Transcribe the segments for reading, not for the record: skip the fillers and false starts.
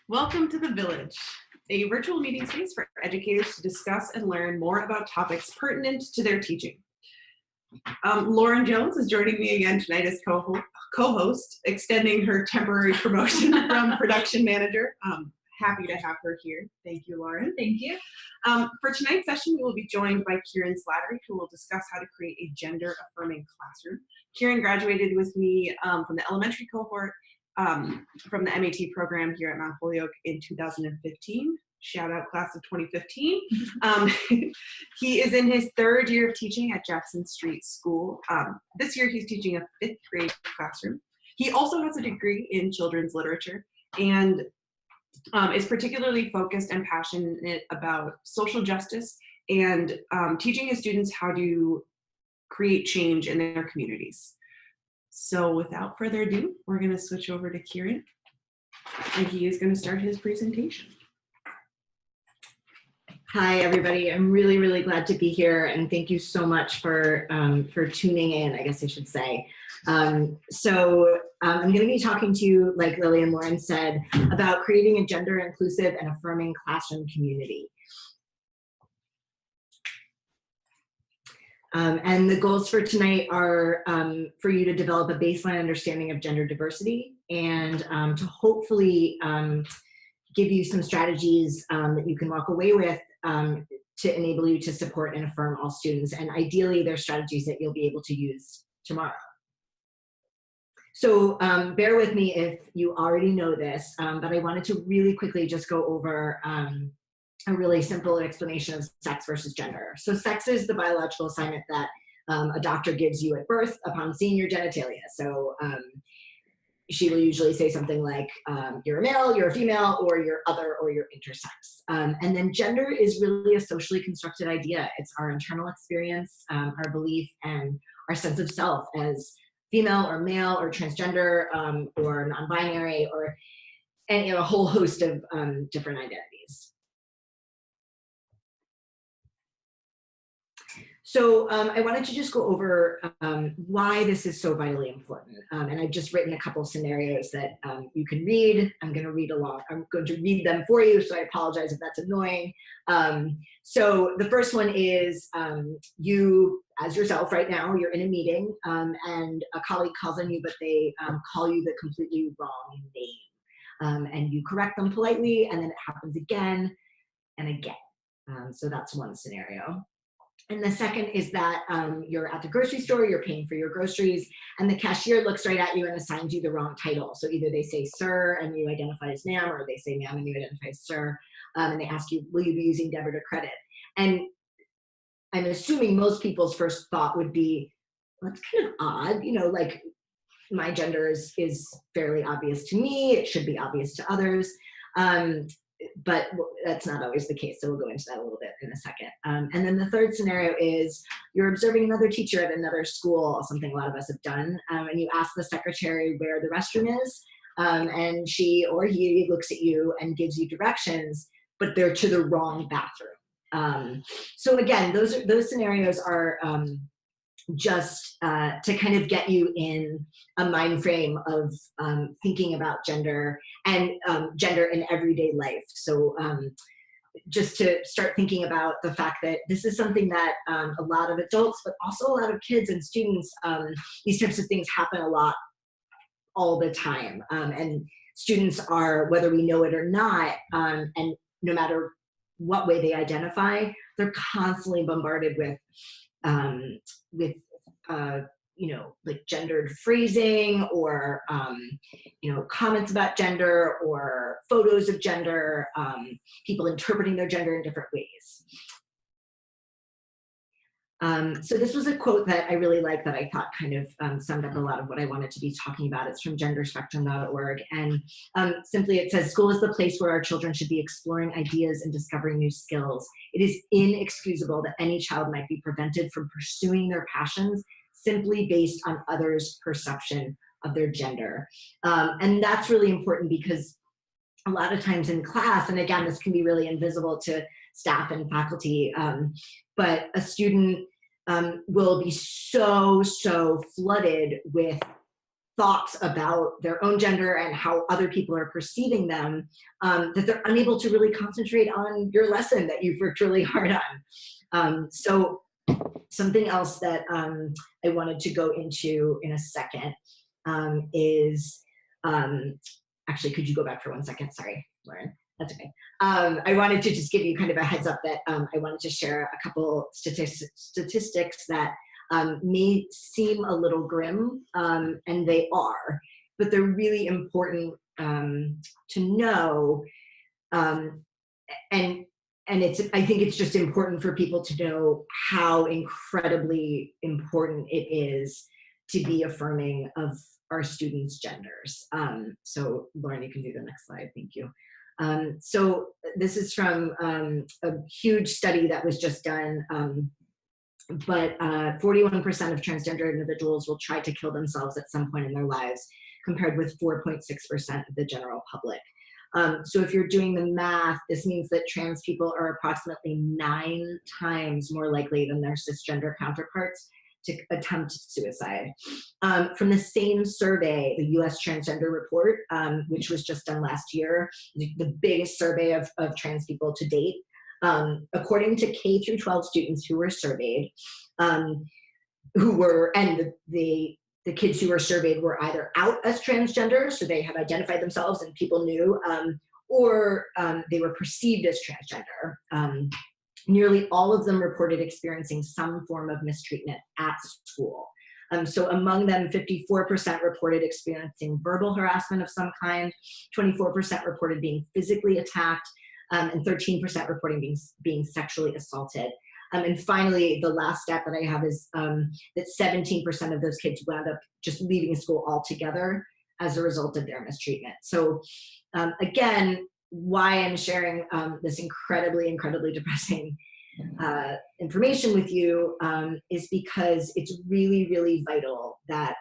Welcome to The Village, a virtual meeting space for educators to discuss and learn more about topics pertinent to their teaching. Lauren Jones is joining me again tonight as co-host, extending her temporary promotion from production manager. Happy to have her here. Thank you, Lauren. Thank you. For tonight's session, we will be joined by Kieran Slattery, who will discuss how to create a gender-affirming classroom. Kieran graduated with me from the elementary cohort from the MAT program here at Mount Holyoke in 2015. Shout out class of 2015. He is in his third year of teaching at Jackson Street School. This year he's teaching a 5th grade classroom. He also has a degree in children's literature and is particularly focused and passionate about social justice and teaching his students how to create change in their communities. So without further ado, we're going to switch over to Kieran, and he is going to start his presentation. Hi, everybody. I'm really, really glad to be here, and thank you so much for tuning in, I guess I should say. I'm going to be talking to you, like Lily and Lauren said, about creating a gender-inclusive and affirming classroom community. And the goals for tonight are for you to develop a baseline understanding of gender diversity and to hopefully give you some strategies that you can walk away with to enable you to support and affirm all students. And ideally, they're strategies that you'll be able to use tomorrow. So bear with me if you already know this, but I wanted to really quickly just go over a really simple explanation of sex versus gender. So sex is the biological assignment that a doctor gives you at birth upon seeing your genitalia. So she will usually say something like, you're a male, you're a female, or you're other, or you're intersex. And then gender is really a socially constructed idea. It's our internal experience, our belief, and our sense of self as female or male or transgender or non-binary or a whole host of different identities. So I wanted to just go over why this is so vitally important. And I've just written a couple of scenarios that you can read. I'm going to read them for you, so I apologize if that's annoying. So the first one is you, as yourself right now, you're in a meeting and a colleague calls on you, but they call you the completely wrong name. And you correct them politely, and then it happens again and again. So that's one scenario. And the second is that you're at the grocery store, you're paying for your groceries, and the cashier looks right at you and assigns you the wrong title. So either they say sir and you identify as ma'am, or they say ma'am and you identify as sir, and they ask you, will you be using debit or credit? And I'm assuming most people's first thought would be, well, that's kind of odd, like my gender is fairly obvious to me, it should be obvious to others. But that's not always the case, so we'll go into that a little bit in a second. And then the third scenario is you're observing another teacher at another school, something a lot of us have done, and you ask the secretary where the restroom is, and she or he looks at you and gives you directions, but they're to the wrong bathroom. So again, those scenarios are just to kind of get you in a mind frame of thinking about gender and gender in everyday life. So just to start thinking about the fact that this is something that a lot of adults, but also a lot of kids and students, these types of things happen a lot all the time. And students are, whether we know it or not, and no matter what way they identify, they're constantly bombarded with like gendered phrasing or, comments about gender or photos of gender, people interpreting their gender in different ways. So this was a quote that I really like that I thought kind of summed up a lot of what I wanted to be talking about. It's from genderspectrum.org. And simply it says, school is the place where our children should be exploring ideas and discovering new skills. It is inexcusable that any child might be prevented from pursuing their passions simply based on others' perception of their gender. And that's really important because a lot of times in class, and again, this can be really invisible to staff and faculty, but a student will be so flooded with thoughts about their own gender and how other people are perceiving them, that they're unable to really concentrate on your lesson that you've worked really hard on. So something else that I wanted to go into in a second is, actually, could you go back for 1 second? Sorry, Lauren. That's okay. I wanted to just give you kind of a heads up that I wanted to share a couple statistics that may seem a little grim, and they are, but they're really important to know. And I think it's just important for people to know how incredibly important it is to be affirming of our students' genders. So Lauren, you can do the next slide. Thank you. So this is from a huge study that was just done, but 41% of transgender individuals will try to kill themselves at some point in their lives, compared with 4.6% of the general public. So if you're doing the math, this means that trans people are approximately 9 times more likely than their cisgender counterparts to attempt suicide. From the same survey, the US Transgender Report, which was just done last year, the biggest survey of trans people to date, according to K through 12 students who were surveyed, the kids who were surveyed were either out as transgender, so they had identified themselves and people knew, or they were perceived as transgender. Nearly all of them reported experiencing some form of mistreatment at school. So among them, 54% reported experiencing verbal harassment of some kind, 24% reported being physically attacked, and 13% reporting being sexually assaulted. And finally, the last stat that I have is that 17% of those kids wound up just leaving school altogether as a result of their mistreatment. So again, why I'm sharing this incredibly, incredibly depressing information with you is because it's really, really vital that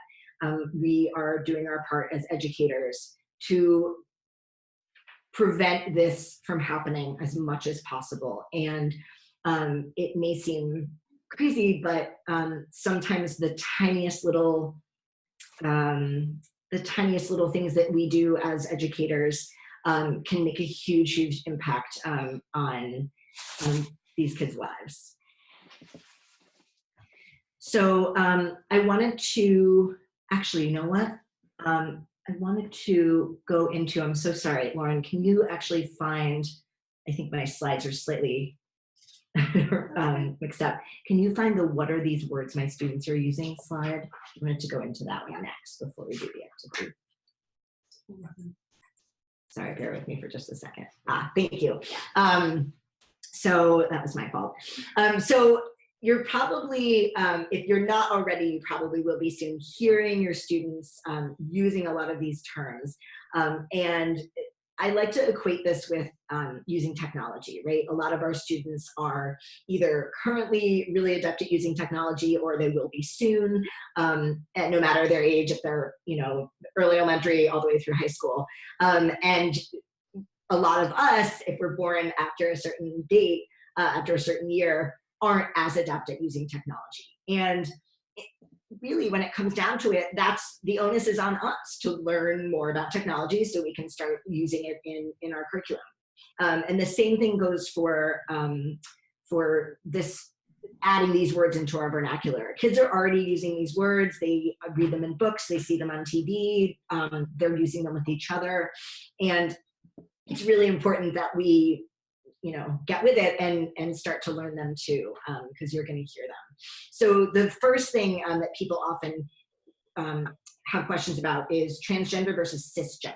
we are doing our part as educators to prevent this from happening as much as possible. And it may seem crazy, but sometimes the tiniest little things that we do as educators can make a huge, huge impact on these kids' lives. So I wanted to, actually, you know what? I wanted to go into, I'm so sorry, Lauren, can you actually find, I think my slides are slightly mixed up. Can you find the what are these words my students are using slide? I wanted to go into that one next before we do the activity. Sorry, bear with me for just a second. Thank you. So that was my fault. So you're probably, if you're not already, you probably will be soon hearing your students using a lot of these terms. And I like to equate this with using technology, right? A lot of our students are either currently really adept at using technology or they will be soon, and no matter their age, if they're, early elementary all the way through high school. And a lot of us, if we're born after a certain date, after a certain year, aren't as adept at using technology. And really, when it comes down to it, that's the onus is on us to learn more about technology so we can start using it in our curriculum. And the same thing goes for this, adding these words into our vernacular. Kids are already using these words. They read them in books. They see them on TV. They're using them with each other. And it's really important that we get with it and start to learn them too, because you're going to hear them. So the first thing that people often have questions about is transgender versus cisgender.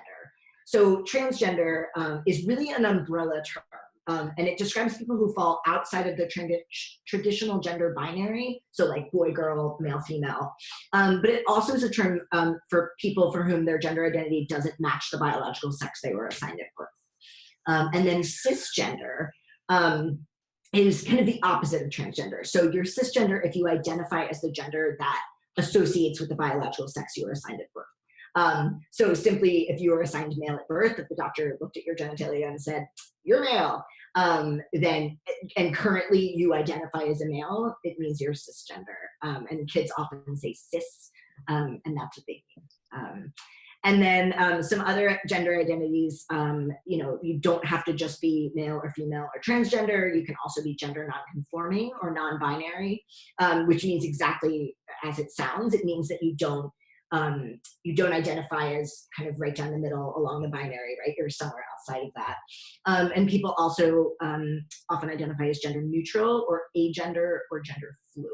So transgender is really an umbrella term, and it describes people who fall outside of the traditional gender binary, so like boy, girl, male, female. But it also is a term for people for whom their gender identity doesn't match the biological sex they were assigned at birth. And then cisgender is kind of the opposite of transgender. So you're cisgender if you identify as the gender that associates with the biological sex you were assigned at birth. So simply, if you were assigned male at birth, if the doctor looked at your genitalia and said, you're male, then, and currently you identify as a male, it means you're cisgender. And kids often say cis, and that's what they mean. And then some other gender identities, you don't have to just be male or female or transgender. You can also be gender nonconforming or non-binary, which means exactly as it sounds. It means that you don't identify as kind of right down the middle along the binary, right? You're somewhere outside of that. And people also often identify as gender neutral or agender or gender fluid.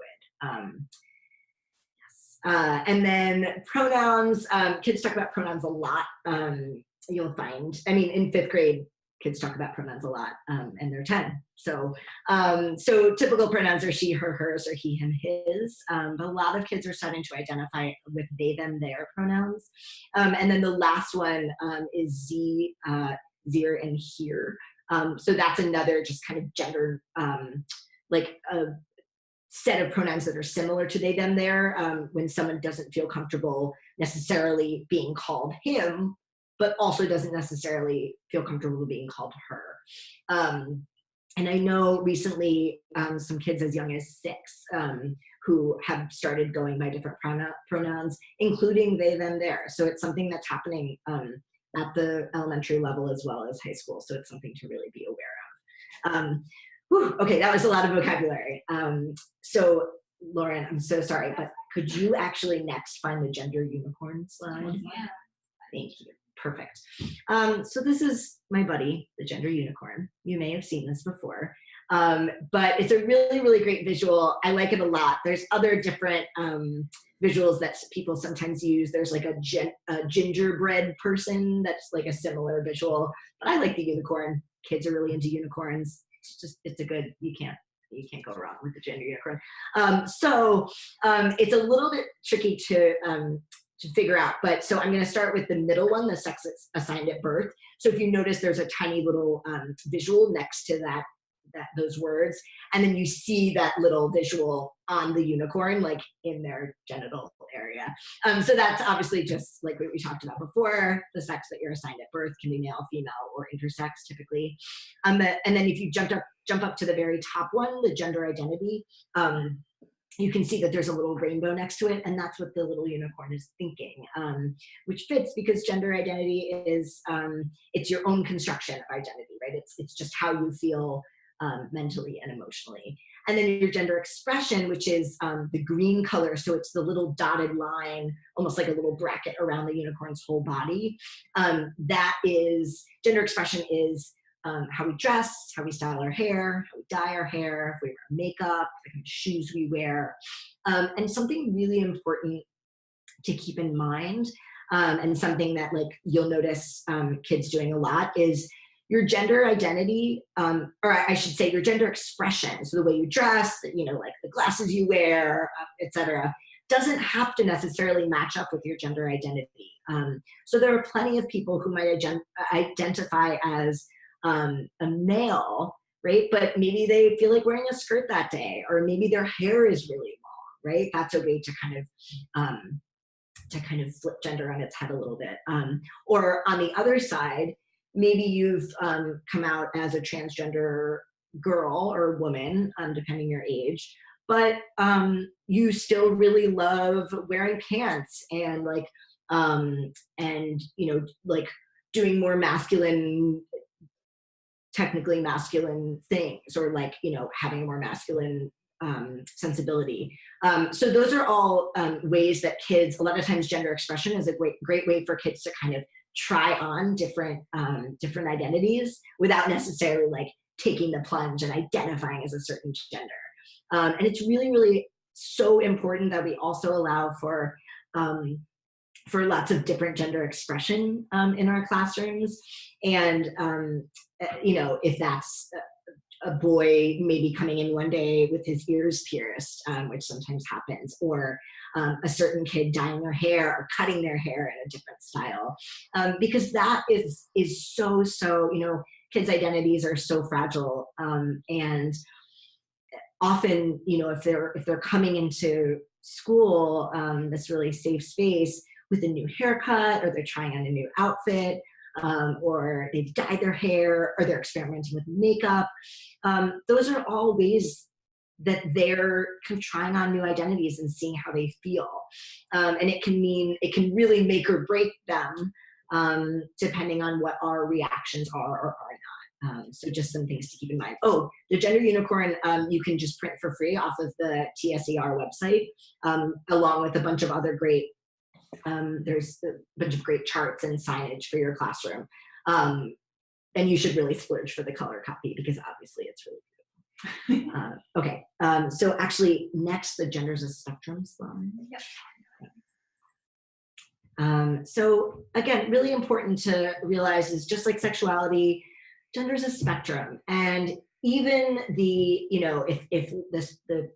And then pronouns, kids talk about pronouns a lot. You'll find, I mean, in 5th grade, kids talk about pronouns a lot, and they're 10. So typical pronouns are she, her, hers, or he, him, his. But a lot of kids are starting to identify with they, them, their pronouns. And then the last one is ze, zir, and here. So that's another just kind of gender, like a set of pronouns that are similar to they, them, their, when someone doesn't feel comfortable necessarily being called him, but also doesn't necessarily feel comfortable being called her. And I know recently some kids as young as 6 who have started going by different pronouns, including they, them, their. So it's something that's happening at the elementary level as well as high school. So it's something to really be aware of. Okay, that was a lot of vocabulary. So Lauren, I'm so sorry, but could you actually next find the gender unicorn slide? Yeah. Thank you. Perfect. So this is my buddy, the gender unicorn. You may have seen this before, but it's a really, really great visual. I like it a lot. There's other different visuals that people sometimes use. There's like a gingerbread person that's like a similar visual, but I like the unicorn. Kids are really into unicorns. It's a good, you can't go wrong with the gender unicorn. So it's a little bit tricky to figure out, but so I'm going to start with the middle one, the sex assigned at birth. So if you notice, there's a tiny little visual next to those words, and then you see that little visual on the unicorn, like in their genital area. So that's obviously just like what we talked about before. The sex that you're assigned at birth can be male, female, or intersex typically. And then if you jump up to the very top one, the gender identity, you can see that there's a little rainbow next to it, and that's what the little unicorn is thinking, which fits because gender identity is it's your own construction of identity, right? It's just how you feel mentally and emotionally. And then your gender expression, which is the green color, so it's the little dotted line, almost like a little bracket around the unicorn's whole body. That is, gender expression is how we dress, how we style our hair, how we dye our hair, if we wear makeup, the kind of shoes we wear. And something really important to keep in mind, and something that like you'll notice kids doing a lot, is your gender identity, or I should say your gender expression, so the way you dress, like the glasses you wear, etc., doesn't have to necessarily match up with your gender identity. So there are plenty of people who might identify as a male, right? But maybe they feel like wearing a skirt that day, or maybe their hair is really long, right? That's a way to kind of flip gender on its head a little bit. Or on the other side, maybe you've come out as a transgender girl or woman, depending your age, but you still really love wearing pants and like doing more masculine, technically masculine things, or like having a more masculine sensibility. So those are all ways that kids, a lot of times gender expression is a great way for kids to kind of try on different identities without necessarily like taking the plunge and identifying as a certain gender. And it's really, really so important that we also allow for lots of different gender expression in our classrooms. And if that's a boy maybe coming in one day with his ears pierced, which sometimes happens, or a certain kid dyeing their hair or cutting their hair in a different style, because that is so kids' identities are so fragile, and often if they're coming into school, this really safe space with a new haircut, or they're trying on a new outfit, or they've dyed their hair, or they're experimenting with makeup. Those are all ways that they're kind of trying on new identities and seeing how they feel. And it can really make or break them, depending on what our reactions are or are not. So just some things to keep in mind. Oh, the gender unicorn, you can just print for free off of the TSER website, along with a bunch of other great, there's a bunch of great charts and signage for your classroom. And you should really splurge for the color copy because obviously it's really beautiful. Okay, so actually next, the genders a spectrum slide. Yep. So again, really important to realize is just like sexuality, gender is a spectrum. And even the, if the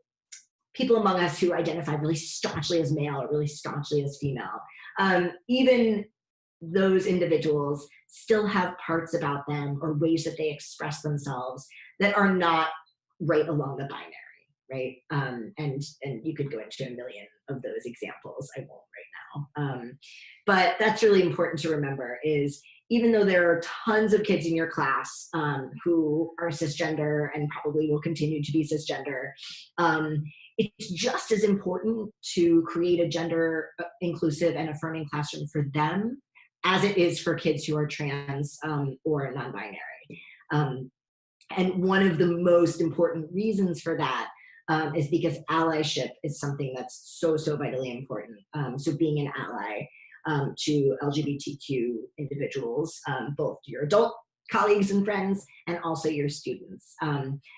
people among us who identify really staunchly as male or really staunchly as female, even those individuals still have parts about them or ways that they express themselves that are not right along the binary, right? And you could go into a million of those examples. I won't right now. But that's really important to remember is even though there are tons of kids in your class who are cisgender and probably will continue to be cisgender, it's just as important to create a gender inclusive and affirming classroom for them as it is for kids who are trans or non-binary. And one of the most important reasons for that is because allyship is something that's so vitally important. So being an ally to LGBTQ individuals, both your adult colleagues and friends, and also your students.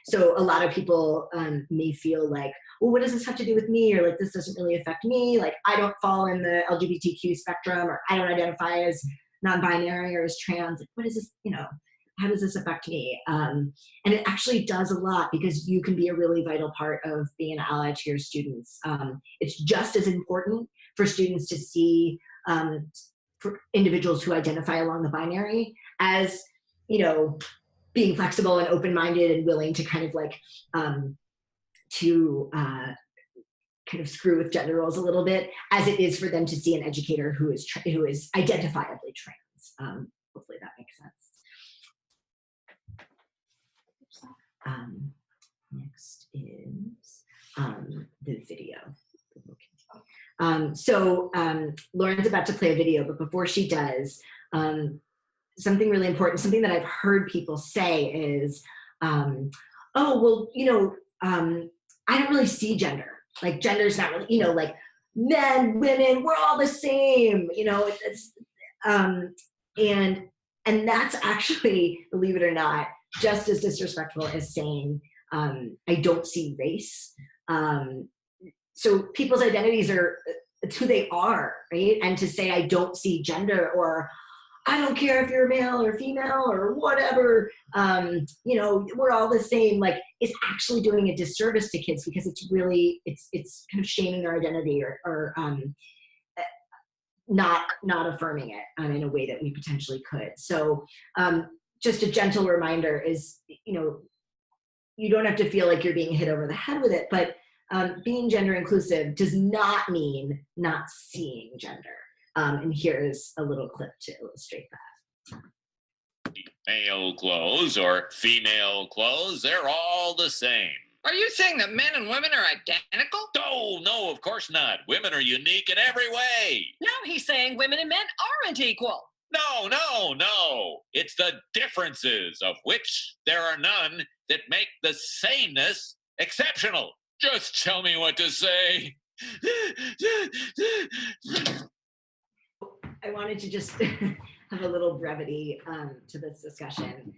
So a lot of people may feel like, well, what does this have to do with me? Or like, this doesn't really affect me. Like, I don't fall in the LGBTQ spectrum, or I don't identify as non-binary or as trans. Like, what is this, how does this affect me? And it actually does a lot because you can be a really vital part of being an ally to your students. It's just as important for students to see for individuals who identify along the binary as, being flexible and open-minded and willing to kind of like, kind of screw with gender roles a little bit, as it is for them to see an educator who is identifiably trans. Hopefully that makes sense. Next is the video. So Lauren's about to play a video, but before she does, something really important, something that I've heard people say is, oh, well, I don't really see gender. Like, gender's not really, like men, women, we're all the same, and that's actually, believe it or not, just as disrespectful as saying, I don't see race. So people's identities are, it's who they are, right? And to say, I don't see gender, or I don't care if you're male or female or whatever, we're all the same, like, is actually doing a disservice to kids because it's really, it's kind of shaming their identity or not affirming it in a way that we potentially could. So just a gentle reminder is, you don't have to feel like you're being hit over the head with it, but being gender inclusive does not mean not seeing gender. And here's a little clip to illustrate that. Male clothes or female clothes, they're all the same. Are you saying that men and women are identical? No, of course not. Women are unique in every way. No, he's saying women and men aren't equal. No. It's the differences, of which there are none, that make the sameness exceptional. Just tell me what to say. I wanted to just have a little brevity to this discussion.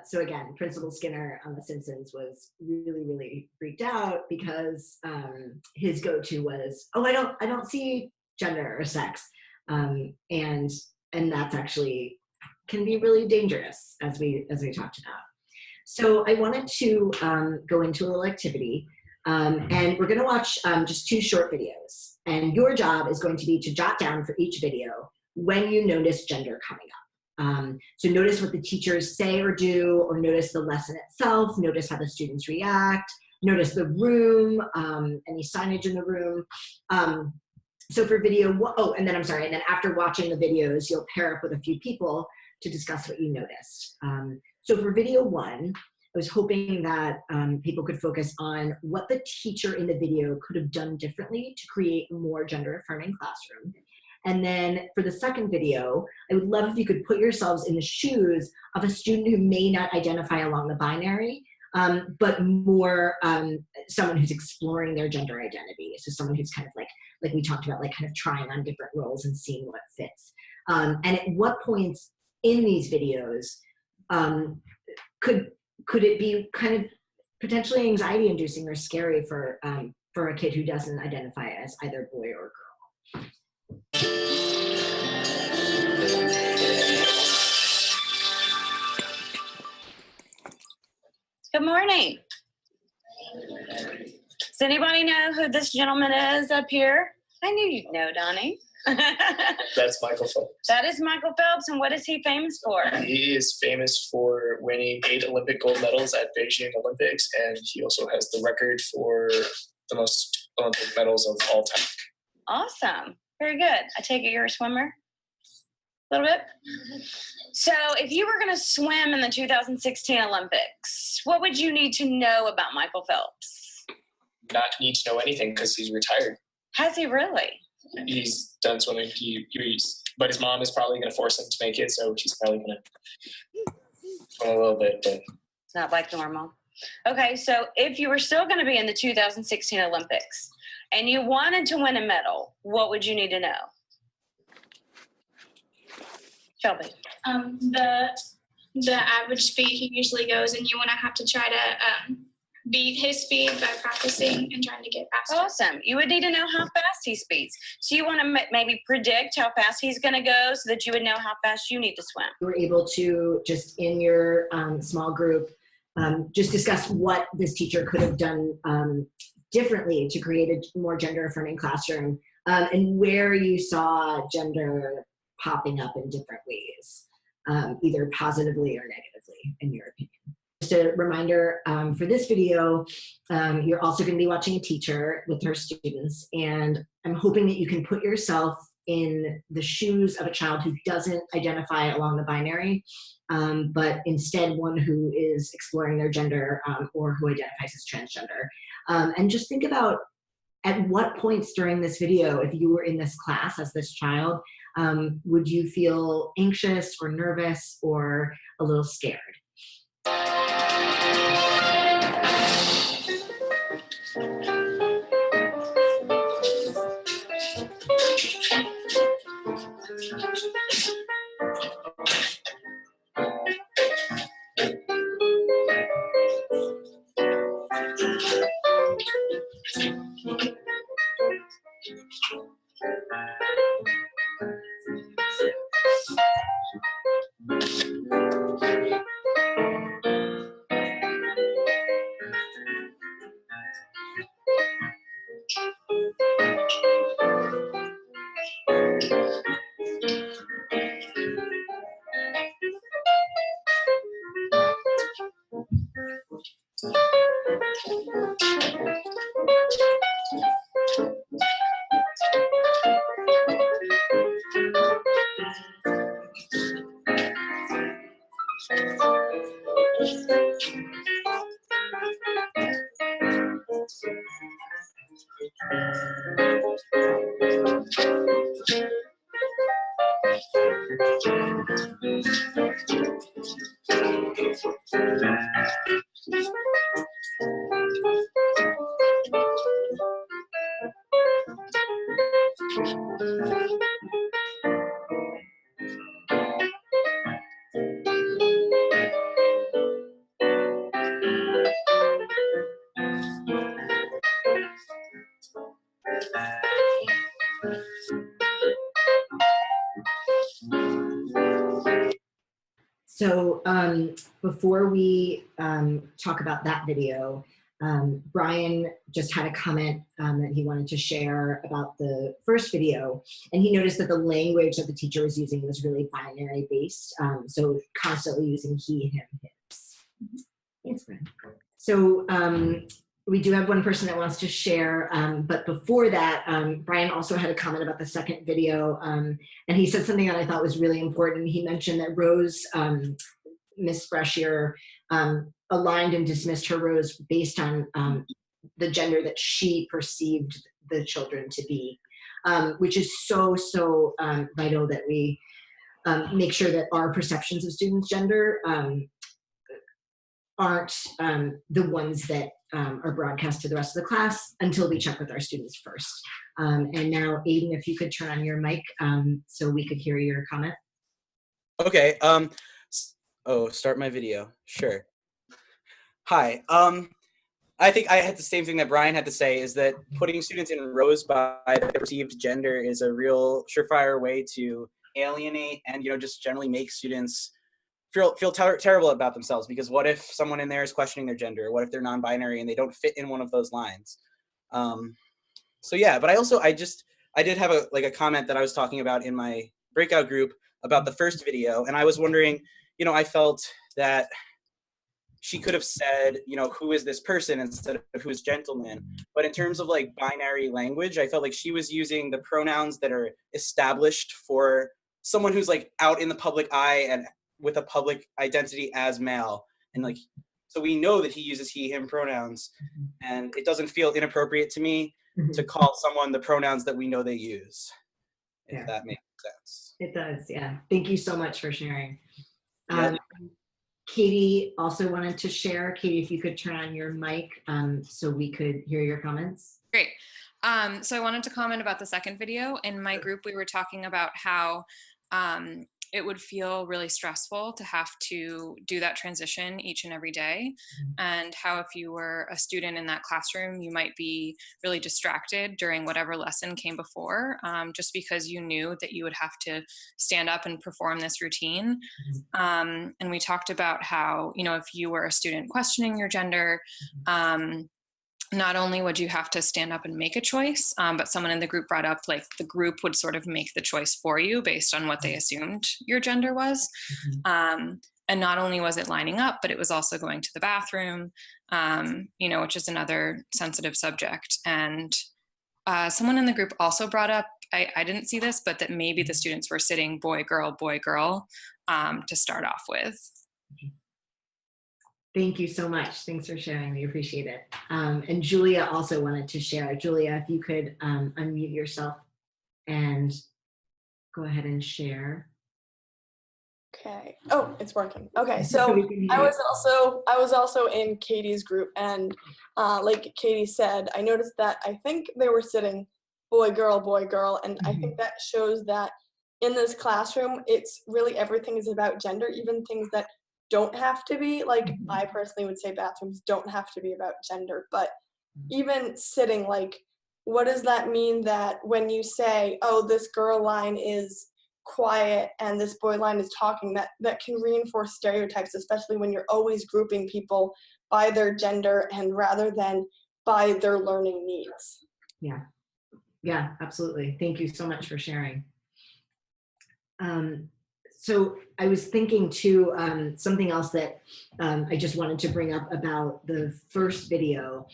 So again, Principal Skinner on The Simpsons was really freaked out because his go-to was, oh, I don't see gender or sex, and that's actually can be really dangerous, as we talked about. So I wanted to go into a little activity, and we're going to watch just 2 short videos. And your job is going to be to jot down for each video when you notice gender coming up. So notice what the teachers say or do, or notice the lesson itself, notice how the students react, notice the room, any signage in the room. So for video, and then after watching the videos, you'll pair up with a few people to discuss what you noticed. So for video 1, was hoping that people could focus on what the teacher in the video could have done differently to create a more gender-affirming classroom. And then for the second video, I would love if you could put yourselves in the shoes of a student who may not identify along the binary, but more someone who's exploring their gender identity. So someone who's kind of like we talked about, like kind of trying on different roles and seeing what fits. And at what points in these videos could it be kind of potentially anxiety inducing or scary for a kid who doesn't identify as either boy or girl? Good morning. Does anybody know who this gentleman is up here? I knew you'd know, Donnie. That's Michael Phelps. That is Michael Phelps, and what is he famous for? He is famous for winning 8 Olympic gold medals at Beijing Olympics, and he also has the record for the most Olympic medals of all time. Awesome. Very good. I take it you're a swimmer? A little bit? So if you were going to swim in the 2016 Olympics, what would you need to know about Michael Phelps? Not need to know anything because he's retired. Has he really? He's done swimming. But his mom is probably going to force him to make it, so he's probably going to swim a little bit. But It's not like normal. Okay, so if you were still going to be in the 2016 Olympics and you wanted to win a medal, what would you need to know? Shelby. The average speed he usually goes, and you want to have to try to beat his speed by practicing and trying to get faster. Awesome. You would need to know how fast he speeds. So you want to maybe predict how fast he's going to go so that you would know how fast you need to swim. You were able to just in your small group just discuss what this teacher could have done differently to create a more gender-affirming classroom, and where you saw gender popping up in different ways, either positively or negatively, in your opinion. Just a reminder, for this video, you're also going to be watching a teacher with her students, and I'm hoping that you can put yourself in the shoes of a child who doesn't identify along the binary, but instead one who is exploring their gender or who identifies as transgender. And just think about at what points during this video, if you were in this class as this child, would you feel anxious or nervous or a little scared? So before we talk about that video, Brian just had a comment that he wanted to share about the first video, and he noticed that the language that the teacher was using was really binary based, so constantly using he, him, his. Thanks, Brian. So we do have one person that wants to share, but before that, Brian also had a comment about the second video, and he said something that I thought was really important. He mentioned that Rose, Miss Brashear, aligned and dismissed her rows based on the gender that she perceived the children to be, which is so vital that we make sure that our perceptions of students' gender aren't the ones that are broadcast to the rest of the class until we check with our students first. And now, Aiden, if you could turn on your mic so we could hear your comment. Okay. Start my video. Sure. Hi. I think I had the same thing that Brian had to say, is that putting students in rows by their perceived gender is a real surefire way to alienate and, just generally make students feel terrible about themselves. Because what if someone in there is questioning their gender? What if they're non-binary and they don't fit in one of those lines? So yeah, but I did have a comment that I was talking about in my breakout group about the first video, and I was wondering, I felt that she could have said, who is this person instead of who is gentleman. But in terms of like binary language, I felt like she was using the pronouns that are established for someone who's like out in the public eye and with a public identity as male. And like, so we know that he uses he, him pronouns, and it doesn't feel inappropriate to me to call someone the pronouns that we know they use, if that makes sense. It does, yeah. Thank you so much for sharing. Yeah. Katie also wanted to share. Katie, if you could turn on your mic so we could hear your comments. Great. So I wanted to comment about the second video. In my group, we were talking about how it would feel really stressful to have to do that transition each and every day, and how if you were a student in that classroom, you might be really distracted during whatever lesson came before, just because you knew that you would have to stand up and perform this routine. And we talked about how, if you were a student questioning your gender, not only would you have to stand up and make a choice, but someone in the group brought up like the group would sort of make the choice for you based on what they assumed your gender was. And not only was it lining up, but it was also going to the bathroom, which is another sensitive subject. And someone in the group also brought up, I didn't see this, but that maybe the students were sitting boy, girl, to start off with. Thank you so much. Thanks for sharing. We appreciate it. And Julia also wanted to share. Julia, if you could unmute yourself and go ahead and share. Okay. Oh, it's working. Okay. So I was also in Katie's group, and like Katie said, I noticed that I think they were sitting boy, girl, and I think that shows that in this classroom, it's really everything is about gender, even things that don't have to be. Like, I personally would say bathrooms don't have to be about gender, but even sitting, like, what does that mean that when you say, oh, this girl line is quiet and this boy line is talking, that can reinforce stereotypes, especially when you're always grouping people by their gender and rather than by their learning needs. Yeah, absolutely. Thank you so much for sharing. So I was thinking too, something else that I just wanted to bring up about the first video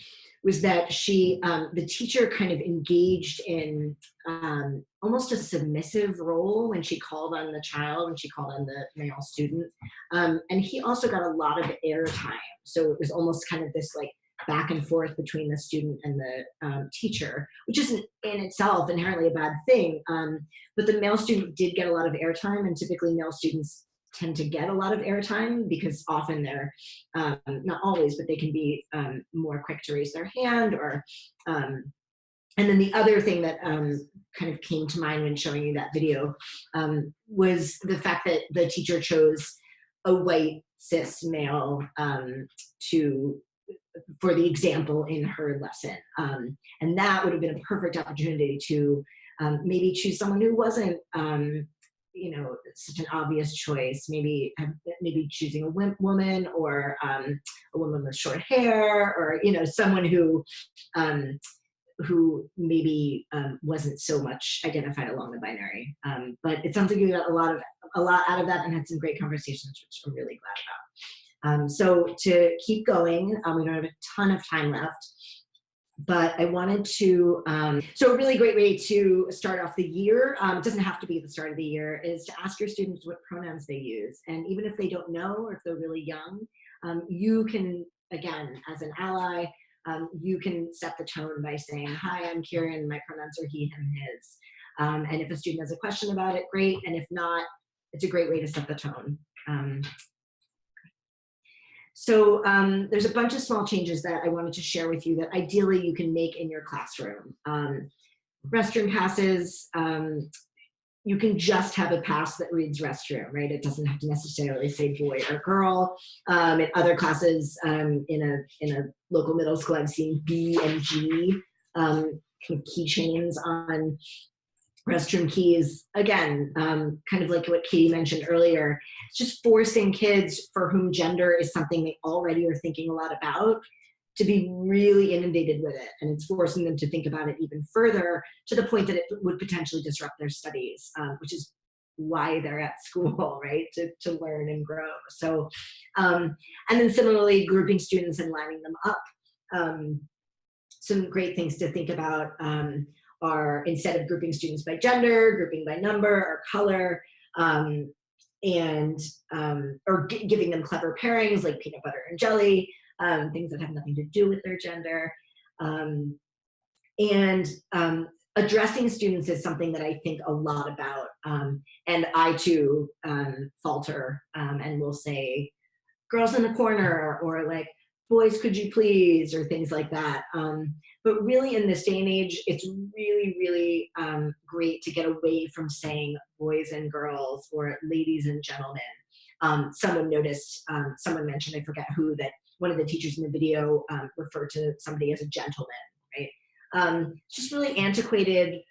was that the teacher kind of engaged in almost a submissive role when she called on the child, when she called on the male student. And he also got a lot of airtime. So it was almost kind of this like back and forth between the student and the teacher, which isn't in itself inherently a bad thing. But the male student did get a lot of airtime, and typically male students tend to get a lot of airtime because often they're, not always, but they can be more quick to raise their hand or, and then the other thing that kind of came to mind when showing you that video was the fact that the teacher chose a white cis male for the example in her lesson. And that would have been a perfect opportunity to maybe choose someone who wasn't, such an obvious choice. Maybe choosing a woman or a woman with short hair, or someone who maybe wasn't so much identified along the binary. But it sounds like you got a lot out of that and had some great conversations, which I'm really glad about. So to keep going, we don't have a ton of time left, but I wanted to, so a really great way to start off the year, it doesn't have to be at the start of the year, is to ask your students what pronouns they use. And even if they don't know, or if they're really young, You can, again, as an ally, you can set the tone by saying, hi, I'm Kieran, my pronouns are he, him, his. And if a student has a question about it, great. And if not, it's a great way to set the tone. So there's a bunch of small changes that I wanted to share with you that ideally you can make in your classroom. Restroom passes, you can just have a pass that reads restroom, right? It doesn't have to necessarily say boy or girl. In other classes, in a local middle school, I've seen B and G kind of keychains on restroom keys. Again, kind of like what Katie mentioned earlier, it's just forcing kids for whom gender is something they already are thinking a lot about to be really inundated with it. And it's forcing them to think about it even further to the point that it would potentially disrupt their studies, which is why they're at school, right? To learn and grow. So, and then similarly, grouping students and lining them up. Some great things to think about are, instead of grouping students by gender, grouping by number or color, and or giving them clever pairings like peanut butter and jelly, things that have nothing to do with their gender. And addressing students is something that I think a lot about. And I too falter and will say, girls in the corner, or like, boys, could you please, or things like that. But really in this day and age, it's really, really great to get away from saying boys and girls or ladies and gentlemen. Someone noticed, someone mentioned, I forget who, that one of the teachers in the video referred to somebody as a gentleman, right? Just really antiquated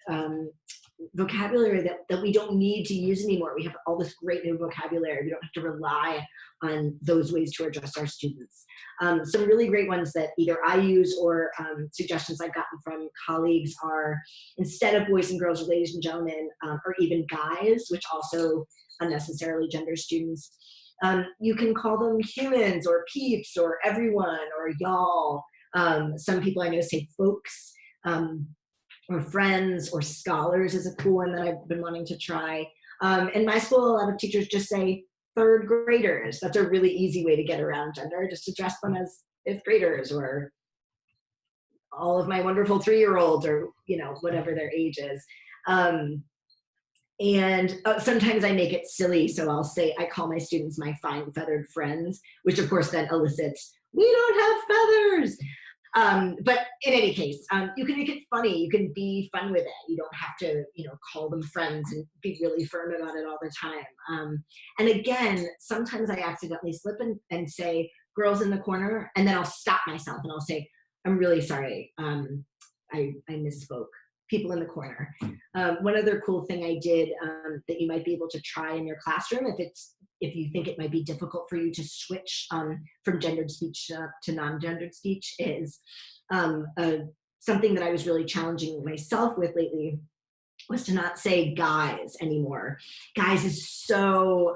vocabulary that we don't need to use anymore. We have all this great new vocabulary. We don't have to rely on those ways to address our students. Some really great ones that either I use or suggestions I've gotten from colleagues are, instead of boys and girls or ladies and gentlemen, or even guys, which also unnecessarily genders students, you can call them humans or peeps or everyone or y'all. Some people I know say folks, or friends, or scholars is a cool one that I've been wanting to try. In my school, a lot of teachers just say third graders. That's a really easy way to get around gender, just address them as fifth graders, or all of my wonderful 3-year-olds, or whatever their age is. And sometimes I make it silly, so I'll say, I call my students my fine feathered friends, which of course then elicits, we don't have feathers. But in any case, you can make it funny. You can be fun with it. You don't have to, call them friends and be really firm about it all the time. And again, sometimes I accidentally slip and say girls in the corner, and then I'll stop myself and I'll say, I'm really sorry. I misspoke. People in the corner. One other cool thing I did that you might be able to try in your classroom, if you think it might be difficult for you to switch from gendered speech to non-gendered speech, is something that I was really challenging myself with lately, was to not say guys anymore. Guys is so,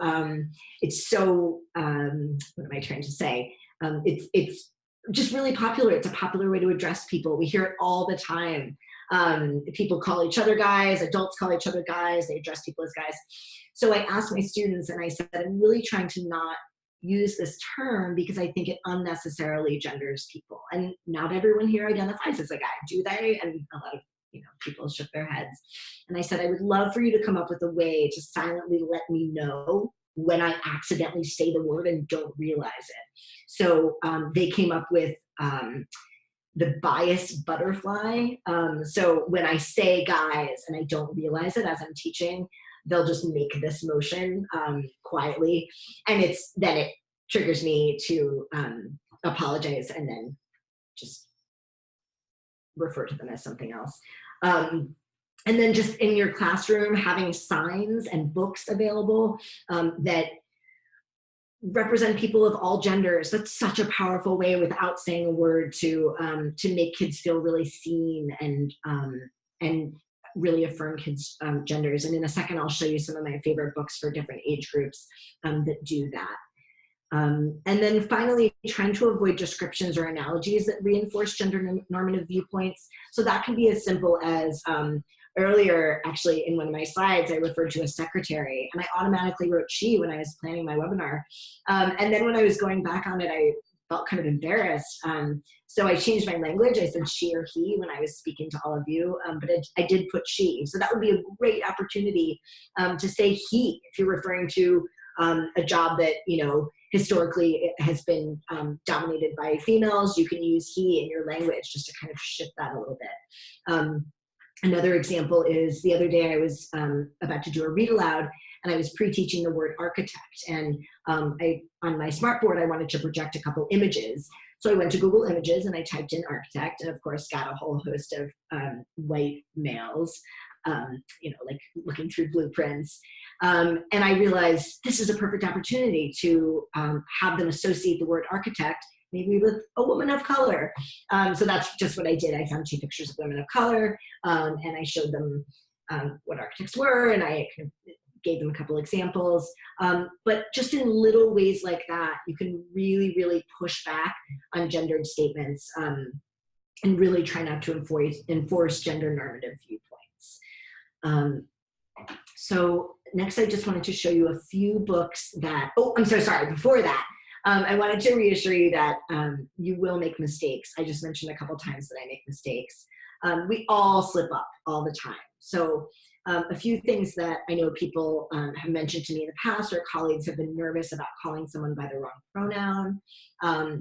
it's so, what am I trying to say? It's just really popular. It's a popular way to address people. We hear it all the time. People call each other guys, adults call each other guys, they address people as guys. So I asked my students and I said, I'm really trying to not use this term because I think it unnecessarily genders people. And not everyone here identifies as a guy, do they? And a lot of people shook their heads. And I said, I would love for you to come up with a way to silently let me know when I accidentally say the word and don't realize it. So they came up with the bias butterfly. So when I say guys and I don't realize it as I'm teaching, they'll just make this motion quietly, and then it triggers me to apologize and then just refer to them as something else. And then just in your classroom, having signs and books available that represent people of all genders. That's such a powerful way, without saying a word, to make kids feel really seen and really affirm kids' genders. And in a second, I'll show you some of my favorite books for different age groups that do that. And then finally, trying to avoid descriptions or analogies that reinforce gender normative viewpoints. So that can be as simple as earlier, actually, in one of my slides, I referred to a secretary, and I automatically wrote she when I was planning my webinar. And then when I was going back on it, I felt kind of embarrassed. So I changed my language. I said she or he when I was speaking to all of you, but I did put she. So that would be a great opportunity to say he if you're referring to a job that, you know, historically it has been dominated by females. You can use he in your language just to kind of shift that a little bit. Another example is the other day I was about to do a read aloud, and I was pre-teaching the word architect. And on my smartboard, I wanted to project a couple images. So I went to Google Images and I typed in architect, and of course got a whole host of white males, you know, like looking through blueprints. And I realized this is a perfect opportunity to have them associate the word architect maybe with a woman of color. So that's just what I did. I found 2 pictures of women of color, and I showed them what architects were, and I kind of gave them a couple examples. But just in little ways like that, you can really, really push back on gendered statements and really try not to enforce gender normative viewpoints. So next, I just wanted to show you a few books that, oh, I'm so sorry, before that, I wanted to reassure you that you will make mistakes. I just mentioned a couple times that I make mistakes. We all slip up all the time. So a few things that I know people have mentioned to me in the past, or colleagues have been nervous about calling someone by the wrong pronoun.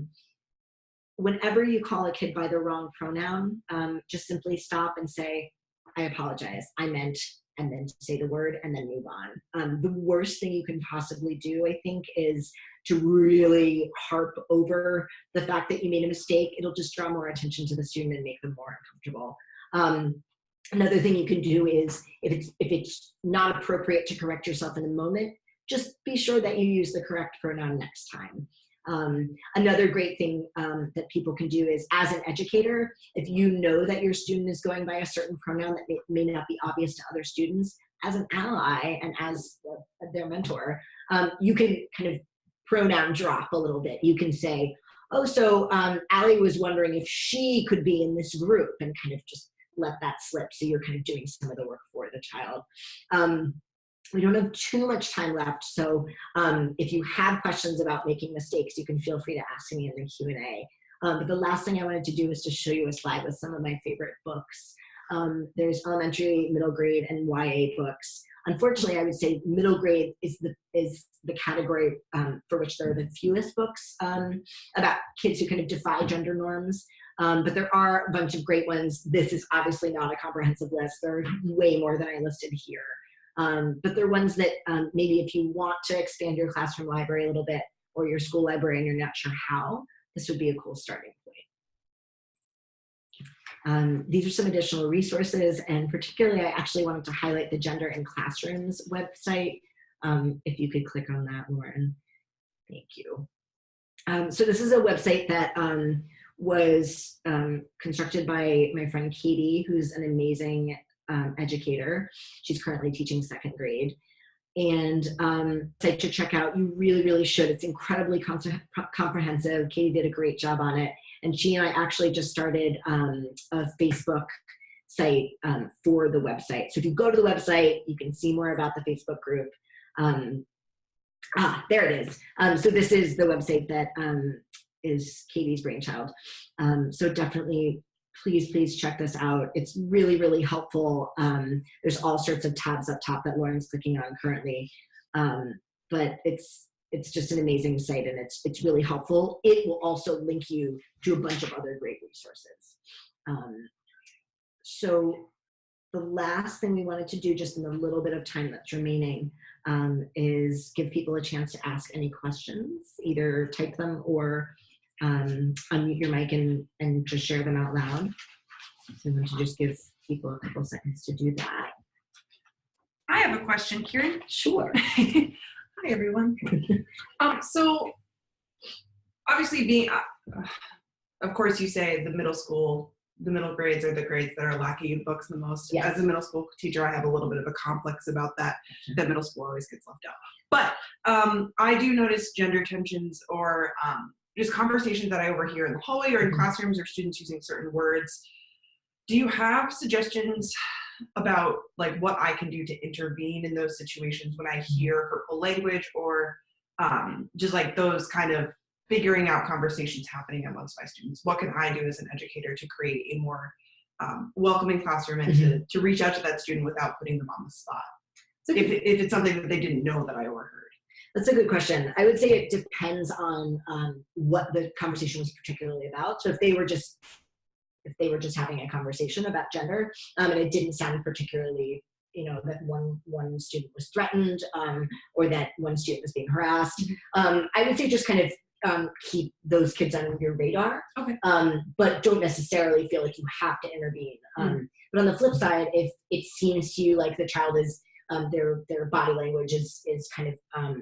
Whenever you call a kid by the wrong pronoun, just simply stop and say, I apologize, I meant, and then say the word and then move on. The worst thing you can possibly do, I think, is to really harp over the fact that you made a mistake. It'll just draw more attention to the student and make them more uncomfortable. Another thing you can do is, if it's not appropriate to correct yourself in the moment, just be sure that you use the correct pronoun next time. Another great thing that people can do is, as an educator, if you know that your student is going by a certain pronoun that may not be obvious to other students, as an ally and as their mentor, you can kind of pronoun drop a little bit. You can say, oh, so Allie was wondering if she could be in this group, and kind of just let that slip. So you're kind of doing some of the work for the child. We don't have too much time left, so if you have questions about making mistakes, you can feel free to ask me in the Q&A. But the last thing I wanted to do is to show you a slide with some of my favorite books. There's elementary, middle grade, and YA books. Unfortunately, I would say middle grade is the category for which there are the fewest books about kids who kind of defy gender norms. But there are a bunch of great ones. This is obviously not a comprehensive list. There are way more than I listed here. But they're ones that maybe if you want to expand your classroom library a little bit, or your school library and you're not sure how, this would be a cool starting point. These are some additional resources, and particularly I actually wanted to highlight the Gender in Classrooms website. If you could click on that, Lauren. Thank you. So this is a website that was constructed by my friend Katie, who's an amazing educator. She's currently teaching 2nd grade. And site to check out, you really, really should. It's incredibly comprehensive. Katie did a great job on it. And she and I actually just started a Facebook site for the website. So if you go to the website, you can see more about the Facebook group. There it is. So this is the website that is Katie's brainchild. So definitely, please check this out. It's really, really helpful. There's all sorts of tabs up top that Lauren's clicking on currently. But it's just an amazing site, and it's really helpful. It will also link you to a bunch of other great resources. So the last thing we wanted to do, just in the little bit of time that's remaining, is give people a chance to ask any questions, either type them or unmute your mic and just share them out loud. So I'm going to just give people a couple seconds to do that. I have a question, Kieran. Sure. Hi, everyone. So obviously being, of course you say the middle grades are the grades that are lacking in books the most. Yes. As a middle school teacher, I have a little bit of a complex about that middle school always gets left out. But I do notice gender tensions, or just conversations that I overhear in the hallway or in classrooms, or students using certain words. Do you have suggestions about like what I can do to intervene in those situations when I hear hurtful language or just like those kind of figuring out conversations happening amongst my students. What can I do as an educator to create a more welcoming classroom and to reach out to that student without putting them on the spot? If it's something that they didn't know that I overheard. That's a good question. I would say it depends on what the conversation was particularly about. So if they were just having a conversation about gender, and it didn't sound particularly, that one student was threatened, or that one student was being harassed, I would say just kind of keep those kids on your radar. Okay. But don't necessarily feel like you have to intervene. But on the flip side, if it seems to you like the child is their body language is kind of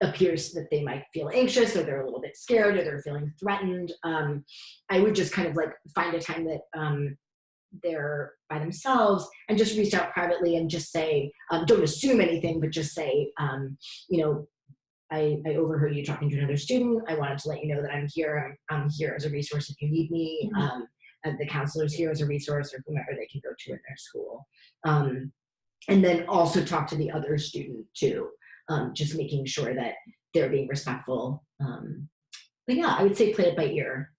appears that they might feel anxious, or they're a little bit scared, or they're feeling threatened, I would just kind of like find a time that they're by themselves and just reach out privately and just say, don't assume anything, but just say, I overheard you talking to another student. I wanted to let you know that I'm here. I'm here as a resource if you need me. And the counselor's here as a resource, or whomever they can go to in their school. And then also talk to the other student too, just making sure that they're being respectful. But yeah, I would say play it by ear.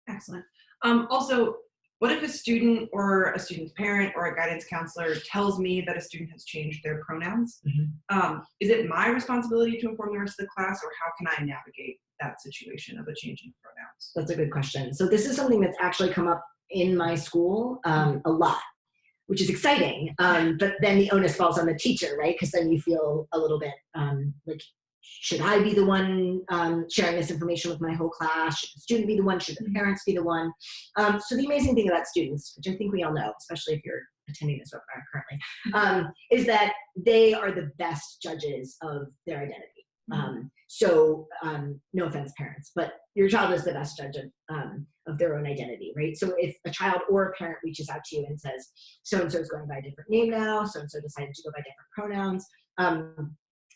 Excellent. Also, what if a student or a student's parent or a guidance counselor tells me that a student has changed their pronouns? Is it my responsibility to inform the rest of the class, or how can I navigate that situation of a change in pronouns? That's a good question. So this is something that's actually come up in my school a lot, which is exciting. But then the onus falls on the teacher, right? Because then you feel a little bit like, should I be the one sharing this information with my whole class? Should the student be the one? Should the parents be the one? So the amazing thing about students, which I think we all know, especially if you're attending this webinar currently, is that they are the best judges of their identity. So no offense, parents, but your child is the best judge of their own identity, right? So if a child or a parent reaches out to you and says, so-and-so is going by a different name now, so-and-so decided to go by different pronouns,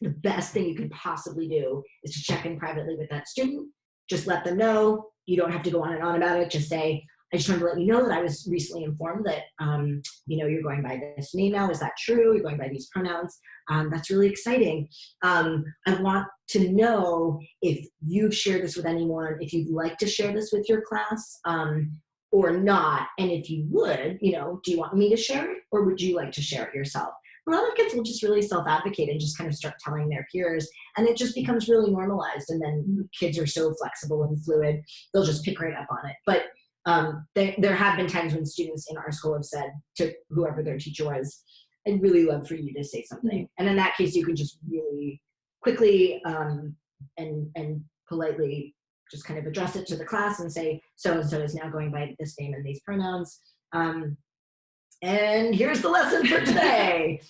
the best thing you can possibly do is to check in privately with that student. Just let them know. You don't have to go on and on about it. Just say, I just wanted to let you know that I was recently informed that, you're going by this name now. Is that true? You're going by these pronouns. That's really exciting. I want to know if you've shared this with anyone, if you'd like to share this with your class, or not. And if you would, do you want me to share it, or would you like to share it yourself? A lot of kids will just really self-advocate and just kind of start telling their peers, and it just becomes really normalized. And then kids are so flexible and fluid, they'll just pick right up on it. But there have been times when students in our school have said to whoever their teacher was, I'd really love for you to say something. And in that case, you can just really quickly and politely just kind of address it to the class and say, so-and-so is now going by this name and these pronouns. And here's the lesson for today.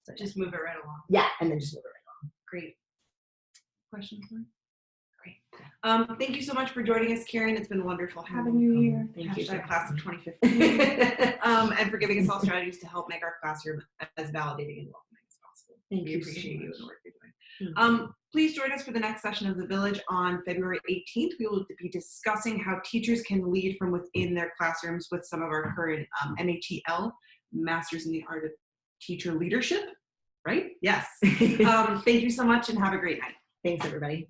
So just move it right along. Yeah, and then just move it right along. Great. Questions? Great. Thank you so much for joining us, Karen. It's been wonderful having you here. Thank you. Class of 2015. And for giving us all strategies to help make our classroom as validating and welcoming as possible. We appreciate you and the work you're doing. Please join us for the next session of The Village on February 18th. We will be discussing how teachers can lead from within their classrooms with some of our current MATL, Masters in the Art of Teacher Leadership, right? Yes. Thank you so much and have a great night. Thanks, everybody.